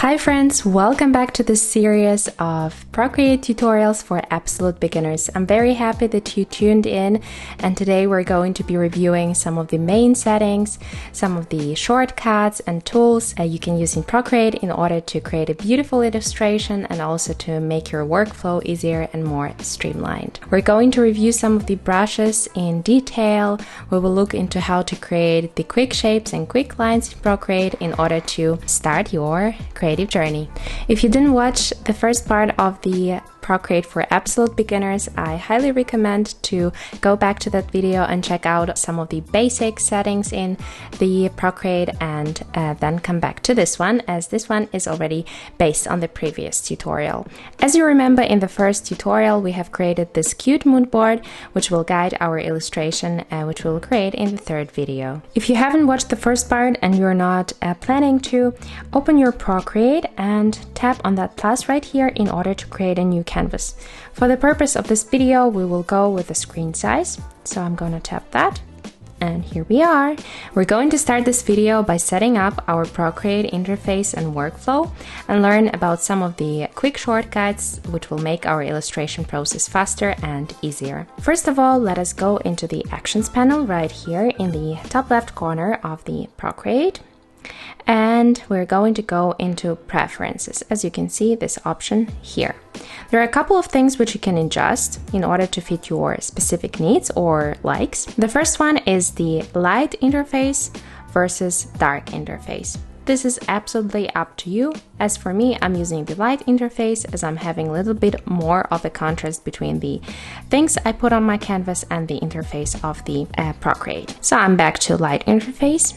Hi friends, welcome back to this series of Procreate tutorials for absolute beginners. I'm very happy that you tuned in, and today we're going to be reviewing some of the main settings, some of the shortcuts and tools you can use in Procreate in order to create a beautiful illustration and also to make your workflow easier and more streamlined. We're going to review some of the brushes in detail. We will look into how to create the quick shapes and quick lines in Procreate in order to start your creative journey. If you didn't watch the first part of the Procreate for absolute beginners, I highly recommend to go back to that video and check out some of the basic settings in the Procreate and then come back to this one, as this one is already based on the previous tutorial. As you remember, in the first tutorial we have created this cute mood board which will guide our illustration which we'll create in the third video. If you haven't watched the first part and you're not planning to, open your Procreate and tap on that plus right here in order to create a new canvas. For the purpose of this video, we will go with the screen size. So I'm going to tap that. And here we are. We're going to start this video by setting up our Procreate interface and workflow and learn about some of the quick shortcuts which will make our illustration process faster and easier. First of all, let us go into the Actions panel right here in the top left corner of the Procreate. And we're going to go into Preferences. As you can see, this option here. There are a couple of things which you can adjust in order to fit your specific needs or likes. The first one is the light interface versus dark interface. This is absolutely up to you. As for me, I'm using the light interface as I'm having a little bit more of a contrast between the things I put on my canvas and the interface of the Procreate. So I'm back to light interface.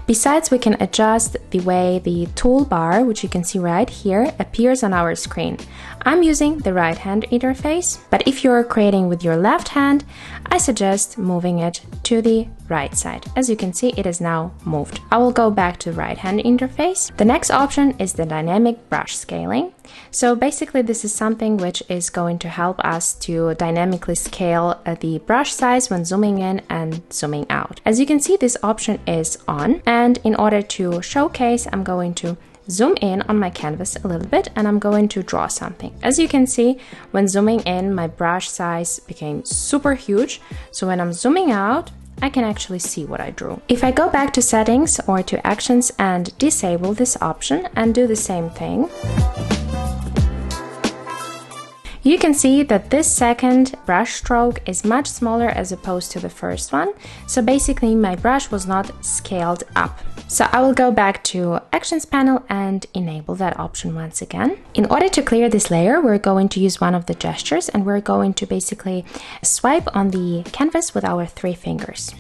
Besides, we can adjust the way the toolbar, which you can see right here, appears on our screen. I'm using the right hand interface, but if you're creating with your left hand, I suggest moving it to the right side. As you can see, it is now moved. I will go back to right hand interface. The next option is the dynamic brush scaling. So basically this is something which is going to help us to dynamically scale the brush size when zooming in and zooming out. As you can see, this option is on, and in order to showcase, I'm going to zoom in on my canvas a little bit and I'm going to draw something. As you can see, when zooming in, my brush size became super huge. So when I'm zooming out, I can actually see what I drew. If I go back to settings or to actions and disable this option and do the same thing, you can see that this second brush stroke is much smaller as opposed to the first one. So basically my brush was not scaled up. So I will go back to Actions panel and enable that option once again. In order to clear this layer, we're going to use one of the gestures and we're going to basically swipe on the canvas with our 3 fingers.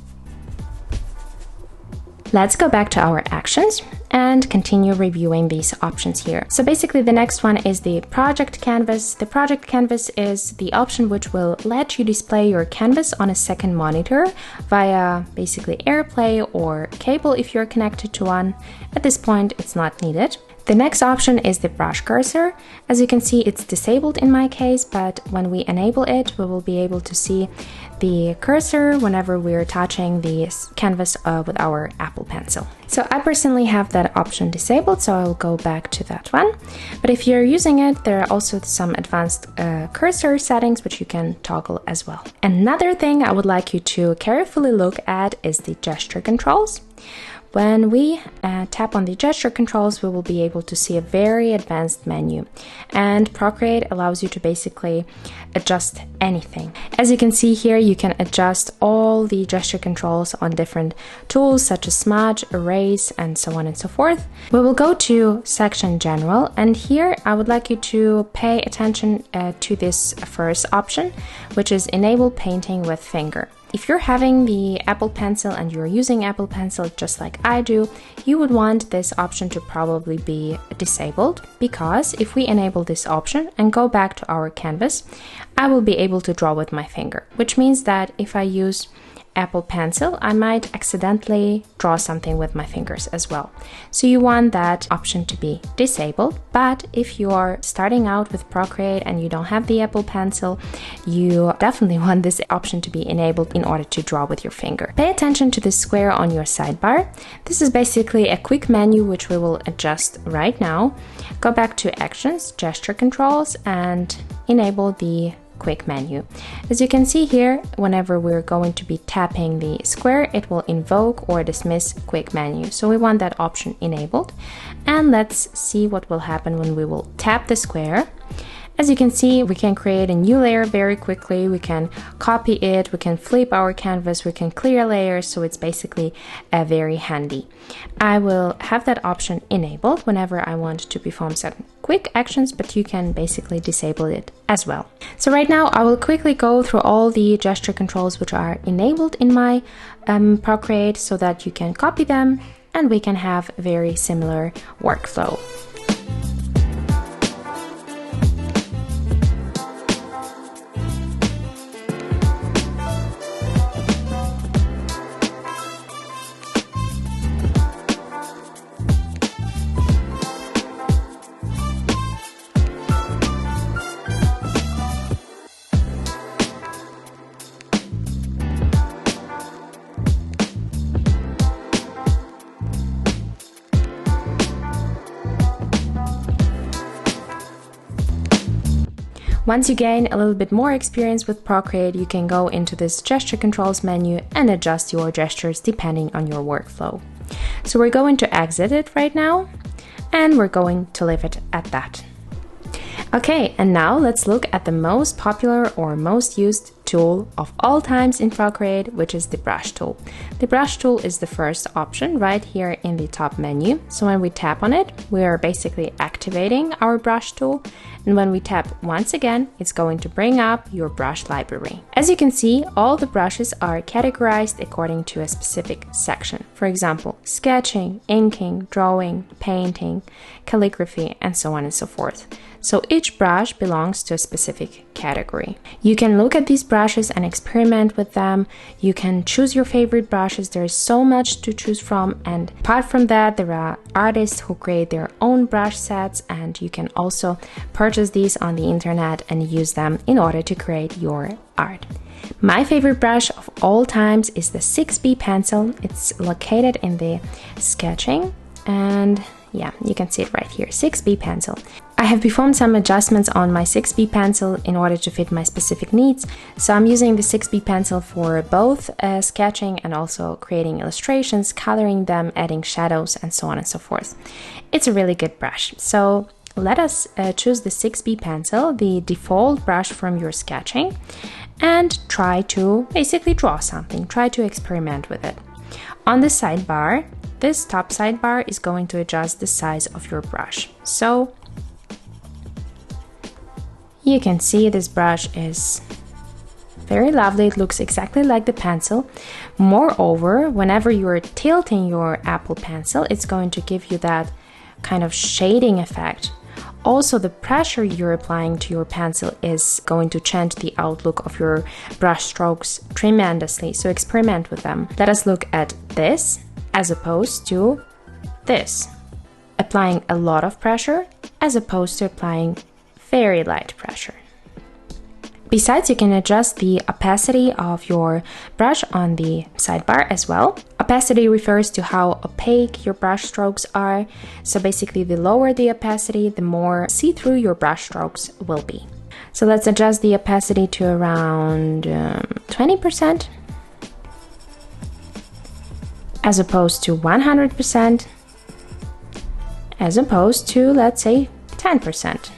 Let's go back to our actions and continue reviewing these options here. So basically the next one is the project canvas. The project canvas is the option which will let you display your canvas on a second monitor via basically AirPlay or cable if you're connected to one. At this point, it's not needed. The next option is the brush cursor. As you can see, it's disabled in my case, but when we enable it, we will be able to see the cursor whenever we're touching the canvas with our Apple Pencil. So I personally have that option disabled, so I'll go back to that one. But if you're using it, there are also some advanced cursor settings which you can toggle as well. Another thing I would like you to carefully look at is the gesture controls. When we tap on the gesture controls, we will be able to see a very advanced menu, and Procreate allows you to basically adjust anything. As you can see here, you can adjust all the gesture controls on different tools such as Smudge, Erase, and so on and so forth. We will go to Section General, and here I would like you to pay attention to this first option, which is Enable Painting with Finger. If you're having the Apple Pencil and you're using Apple Pencil just like I do, you would want this option to probably be disabled, because if we enable this option and go back to our canvas, I will be able to draw with my finger, which means that if I use Apple Pencil, I might accidentally draw something with my fingers as well. So you want that option to be disabled, but if you are starting out with Procreate and you don't have the Apple Pencil, you definitely want this option to be enabled in order to draw with your finger. Pay attention to the square on your sidebar. This is basically a quick menu which we will adjust right now. Go back to Actions, Gesture Controls, and enable the quick menu. As you can see here, whenever we're going to be tapping the square, it will invoke or dismiss quick menu. So we want that option enabled. And let's see what will happen when we will tap the square. As you can see, we can create a new layer very quickly. We can copy it, we can flip our canvas, we can clear layers, so it's basically very handy. I will have that option enabled whenever I want to perform certain quick actions, but you can basically disable it as well. So right now I will quickly go through all the gesture controls which are enabled in my Procreate so that you can copy them and we can have a very similar workflow. Once you gain a little bit more experience with Procreate, you can go into this gesture controls menu and adjust your gestures depending on your workflow. So we're going to exit it right now, and we're going to leave it at that. Okay, and now let's look at the most popular or most used tool of all times in Procreate, which is the brush tool. The brush tool is the first option right here in the top menu. So when we tap on it, we are basically activating our brush tool. And when we tap once again, it's going to bring up your brush library. As you can see, all the brushes are categorized according to a specific section. For example, sketching, inking, drawing, painting, calligraphy, and so on and so forth. So each brush belongs to a specific category. You can look at these brushes and experiment with them. You can choose your favorite brushes. There is so much to choose from, and apart from that, there are artists who create their own brush sets, and you can also purchase these on the internet and use them in order to create your art. My favorite brush of all times is the 6B pencil. It's located in the sketching, and yeah, you can see it right here, 6B pencil. I have performed some adjustments on my 6B pencil in order to fit my specific needs. So I'm using the 6B pencil for both sketching and also creating illustrations, coloring them, adding shadows, and so on and so forth. It's a really good brush. So let us choose the 6B pencil, the default brush from your sketching, and try to basically draw something, try to experiment with it. On the sidebar, this top sidebar is going to adjust the size of your brush. So you can see this brush is very lovely. It looks exactly like the pencil. Moreover, whenever you're tilting your Apple Pencil, it's going to give you that kind of shading effect. Also, the pressure you're applying to your pencil is going to change the outlook of your brush strokes tremendously. So experiment with them. Let us look at this as opposed to this. Applying a lot of pressure as opposed to applying very light pressure. Besides, you can adjust the opacity of your brush on the sidebar as well. Opacity refers to how opaque your brush strokes are. So basically, the lower the opacity, the more see-through your brush strokes will be. So let's adjust the opacity to around 20%, as opposed to 100%, as opposed to, let's say, 10%.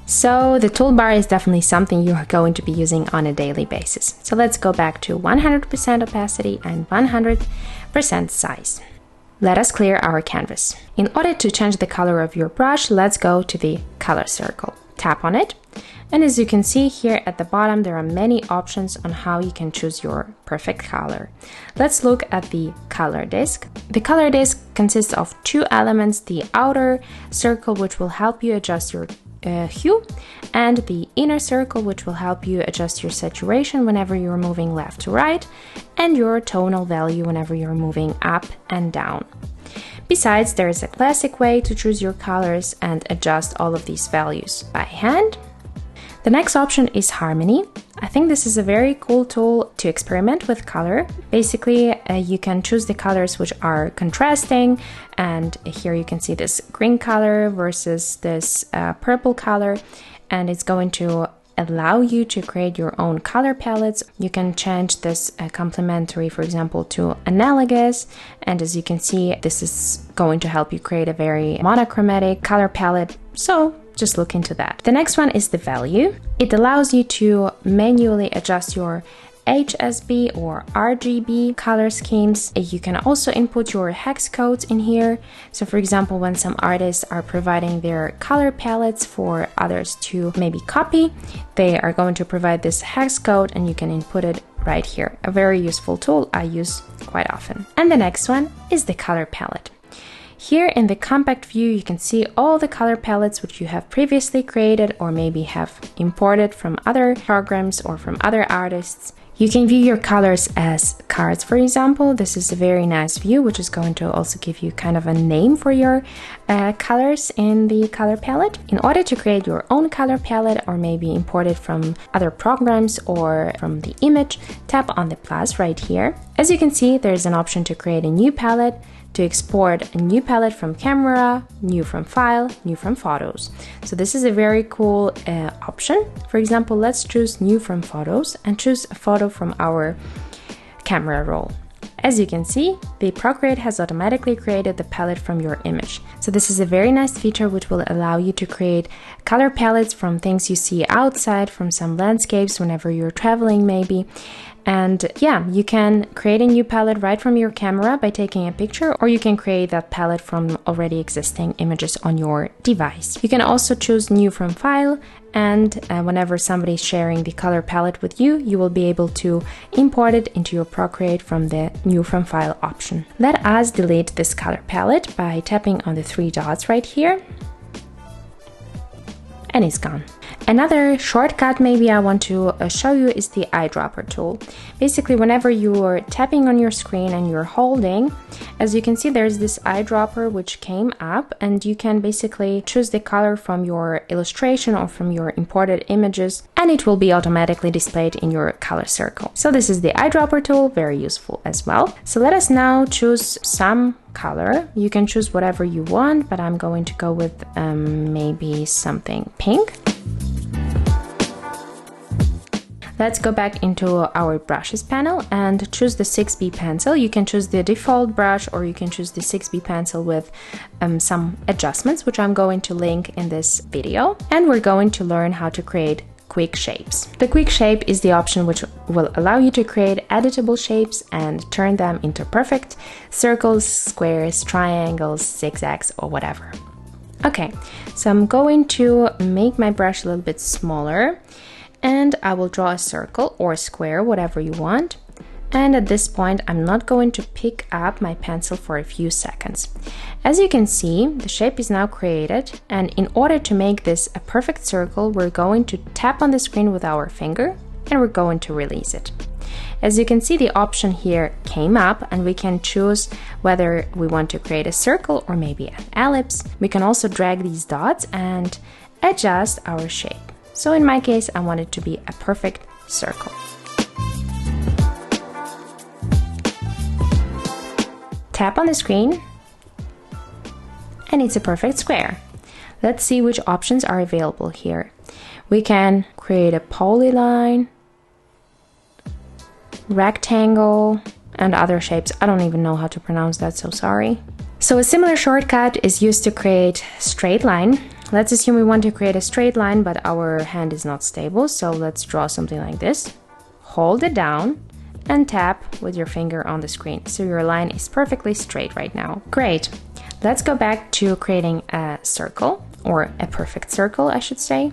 So the toolbar is definitely something you are going to be using on a daily basis. So let's go back to 100% opacity and 100% size. Let us clear our canvas. In order to change the color of your brush, let's go to the color circle. Tap on it. And as you can see here at the bottom, there are many options on how you can choose your perfect color. Let's look at the color disc. The color disc consists of two elements, the outer circle, which will help you adjust your hue, and the inner circle, which will help you adjust your saturation whenever you're moving left to right, and your tonal value whenever you're moving up and down. Besides, there is a classic way to choose your colors and adjust all of these values by hand. The next option is harmony. I think this is a very cool tool to experiment with color. Basically, you can choose the colors which are contrasting, and here you can see this green color versus this purple color, and it's going to allow you to create your own color palettes. You can change this complementary, for example, to analogous, and as you can see, this is going to help you create a very monochromatic color palette. So just look into that. The next one is the value. It allows you to manually adjust your HSB or RGB color schemes. You can also input your hex codes in here. So for example, when some artists are providing their color palettes for others to maybe copy, they are going to provide this hex code and you can input it right here. A very useful tool I use quite often. And the next one is the color palette. Here in the compact view, you can see all the color palettes which you have previously created or maybe have imported from other programs or from other artists. You can view your colors as cards, for example. This is a very nice view, which is going to also give you kind of a name for your colors in the color palette. In order to create your own color palette or maybe import it from other programs or from the image, tap on the plus right here. As you can see, there's an option to create a new palette, to export a new palette from camera, new from file, new from photos. So this is a very cool option. For example, let's choose new from photos and choose a photo from our camera roll. As you can see, the Procreate has automatically created the palette from your image. So this is a very nice feature which will allow you to create color palettes from things you see outside, from some landscapes whenever you're traveling maybe. And yeah, you can create a new palette right from your camera by taking a picture, or you can create that palette from already existing images on your device. You can also choose new from file, and whenever somebody is sharing the color palette with you, you will be able to import it into your Procreate from the new from file option. Let us delete this color palette by tapping on the three dots right here, and it's gone. Another shortcut maybe I want to show you is the eyedropper tool. Basically, whenever you're tapping on your screen and you're holding, as you can see, there's this eyedropper which came up, and you can basically choose the color from your illustration or from your imported images, and it will be automatically displayed in your color circle. So this is the eyedropper tool, very useful as well. So let us now choose some color. You can choose whatever you want, but I'm going to go with maybe something pink. Let's go back into our brushes panel and choose the 6B pencil. You can choose the default brush, or you can choose the 6B pencil with some adjustments, which I'm going to link in this video. And we're going to learn how to create quick shapes. The quick shape is the option which will allow you to create editable shapes and turn them into perfect circles, squares, triangles, zigzags, or whatever. Okay, so I'm going to make my brush a little bit smaller, and I will draw a circle or a square, whatever you want. And at this point, I'm not going to pick up my pencil for a few seconds. As you can see, the shape is now created, and in order to make this a perfect circle, we're going to tap on the screen with our finger, and we're going to release it. As you can see, the option here came up, and we can choose whether we want to create a circle or maybe an ellipse. We can also drag these dots and adjust our shape. So in my case, I want it to be a perfect circle. Tap on the screen, and it's a perfect square. Let's see which options are available here. We can create a polyline, rectangle, and other shapes. I don't even know how to pronounce that, so sorry. So a similar shortcut is used to create straight line. Let's assume we want to create a straight line, but our hand is not stable. So let's draw something like this. Hold it down and tap with your finger on the screen. So your line is perfectly straight right now. Great. Let's go back to creating a circle, or a perfect circle, I should say.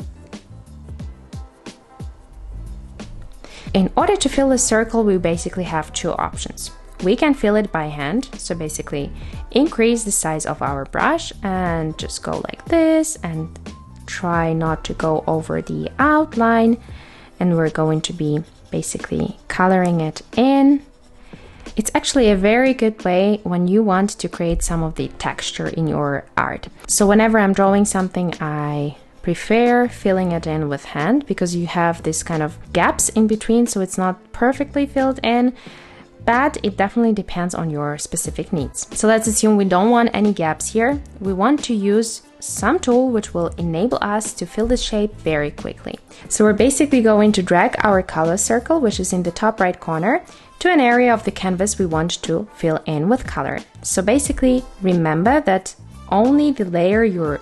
In order to fill the circle, we basically have two options. We can fill it by hand, so basically increase the size of our brush and just go like this and try not to go over the outline, and we're going to be basically coloring it in. It's actually a very good way when you want to create some of the texture in your art. So whenever I'm drawing something, I prefer filling it in with hand, because you have this kind of gaps in between, so it's not perfectly filled in, but it definitely depends on your specific needs. So let's assume we don't want any gaps here. We want to use some tool which will enable us to fill the shape very quickly. So we're basically going to drag our color circle, which is in the top right corner, to an area of the canvas we want to fill in with color. So basically, remember that only the layer you're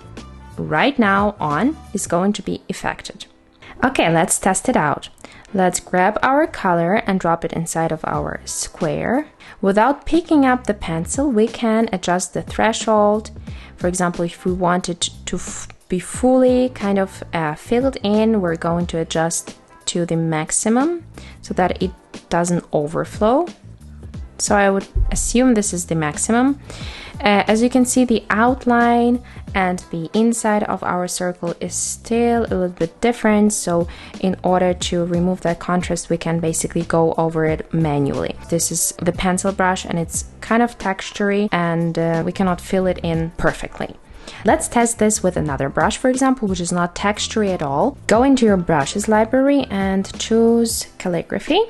right now on is going to be affected. Okay, let's test it out. Let's grab our color and drop it inside of our square. Without picking up the pencil, we can adjust the threshold. For example, if we want it to be fully kind of filled in, we're going to adjust to the maximum so that it doesn't overflow. So I would assume this is the maximum. As you can see, the outline and the inside of our circle is still a little bit different. So in order to remove that contrast, we can basically go over it manually. This is the pencil brush and it's kind of textury, and we cannot fill it in perfectly. Let's test this with another brush, for example, which is not textury at all. Go into your brushes library and choose calligraphy.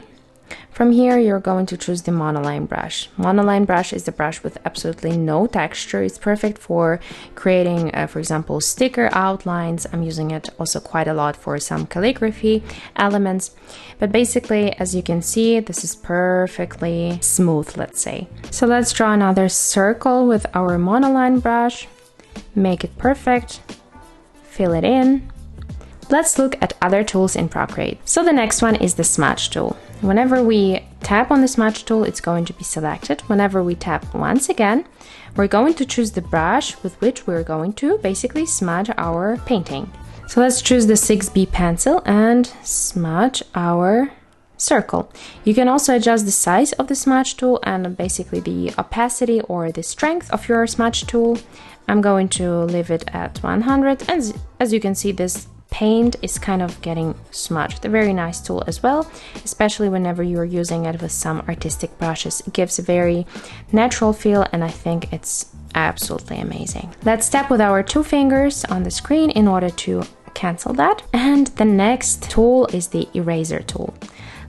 From here, you're going to choose the monoline brush. Monoline brush is the brush with absolutely no texture. It's perfect for creating, for example, sticker outlines. I'm using it also quite a lot for some calligraphy elements. But basically, as you can see, this is perfectly smooth, let's say. So let's draw another circle with our monoline brush. Make it perfect. Fill it in. Let's look at other tools in Procreate. So the next one is the Smudge tool. Whenever we tap on the Smudge tool, it's going to be selected. Whenever we tap once again, we're going to choose the brush with which we're going to basically smudge our painting. So let's choose the 6B pencil and smudge our circle. You can also adjust the size of the Smudge tool and basically the opacity or the strength of your Smudge tool. I'm going to leave it at 100, and as you can see, this paint is kind of getting smudged. A very nice tool as well, especially whenever you're using it with some artistic brushes. It gives a very natural feel, and I think it's absolutely amazing. Let's tap with our 2 fingers on the screen in order to cancel that. And the next tool is the eraser tool.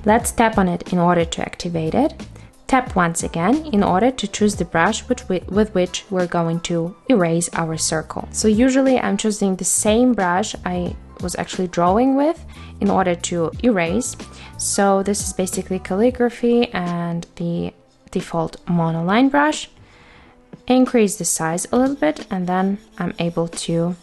Let's tap on it in order to activate it. Tap once again in order to choose the brush with which we're going to erase our circle. So usually I'm choosing the same brush I was actually drawing with in order to erase. So this is basically calligraphy and the default monoline brush. Increase the size a little bit, and then I'm able to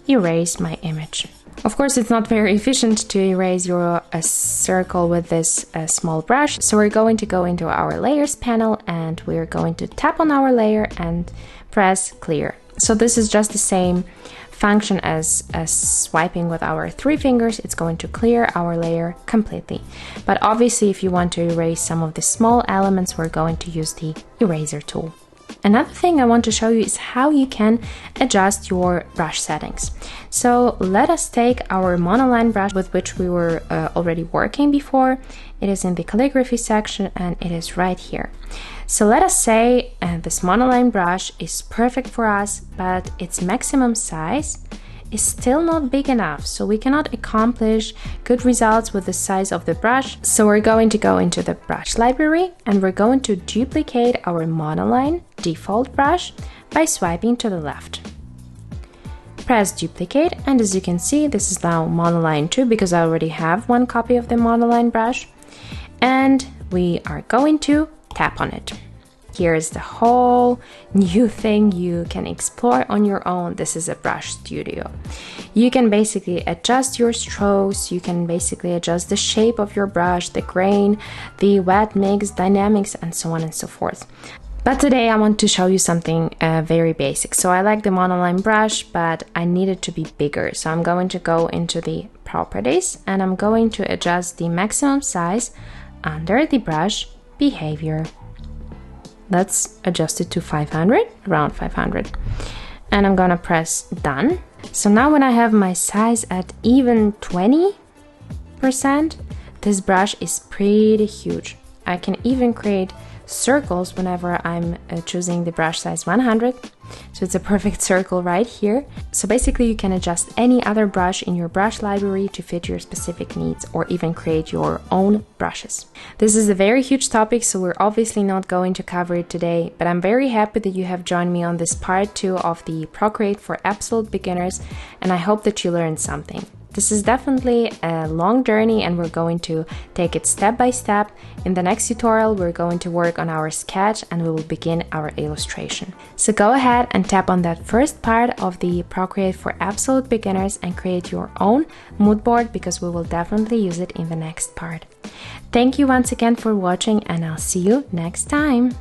erase my image. Of course, it's not very efficient to erase your circle with this small brush. So we're going to go into our layers panel and we're going to tap on our layer and press clear. So this is just the same function as swiping with our 3 fingers. It's going to clear our layer completely. But obviously, if you want to erase some of the small elements, we're going to use the eraser tool. Another thing I want to show you is how you can adjust your brush settings. So let us take our monoline brush with which we were already working before. It is in the calligraphy section and it is right here. So let us say this monoline brush is perfect for us, but its maximum size is still not big enough, so we cannot accomplish good results with the size of the brush. So we're going to go into the brush library and we're going to duplicate our monoline default brush by swiping to the left. Press duplicate, and as you can see, this is now monoline 2 because I already have 1 copy of the monoline brush, and we are going to tap on it. Here's the whole new thing you can explore on your own. This is a brush studio. You can basically adjust your strokes, you can basically adjust the shape of your brush, the grain, the wet mix, dynamics, and so on and so forth. But today I want to show you something very basic. So I like the monoline brush, but I need it to be bigger. So I'm going to go into the properties and I'm going to adjust the maximum size under the brush behavior. Let's adjust it to 500, around 500. And I'm gonna press done. So now when I have my size at even 20%, this brush is pretty huge. I can even create circles whenever I'm choosing the brush size 100. So it's a perfect circle right here. So basically you can adjust any other brush in your brush library to fit your specific needs, or even create your own brushes. This is a very huge topic, so we're obviously not going to cover it today, but I'm very happy that you have joined me on this part 2 of the Procreate for absolute beginners, and I hope that you learned something. This is definitely a long journey, and we're going to take it step by step. In the next tutorial, we're going to work on our sketch and we will begin our illustration. So go ahead and tap on that first part of the Procreate for absolute beginners and create your own mood board, because we will definitely use it in the next part. Thank you once again for watching, and I'll see you next time.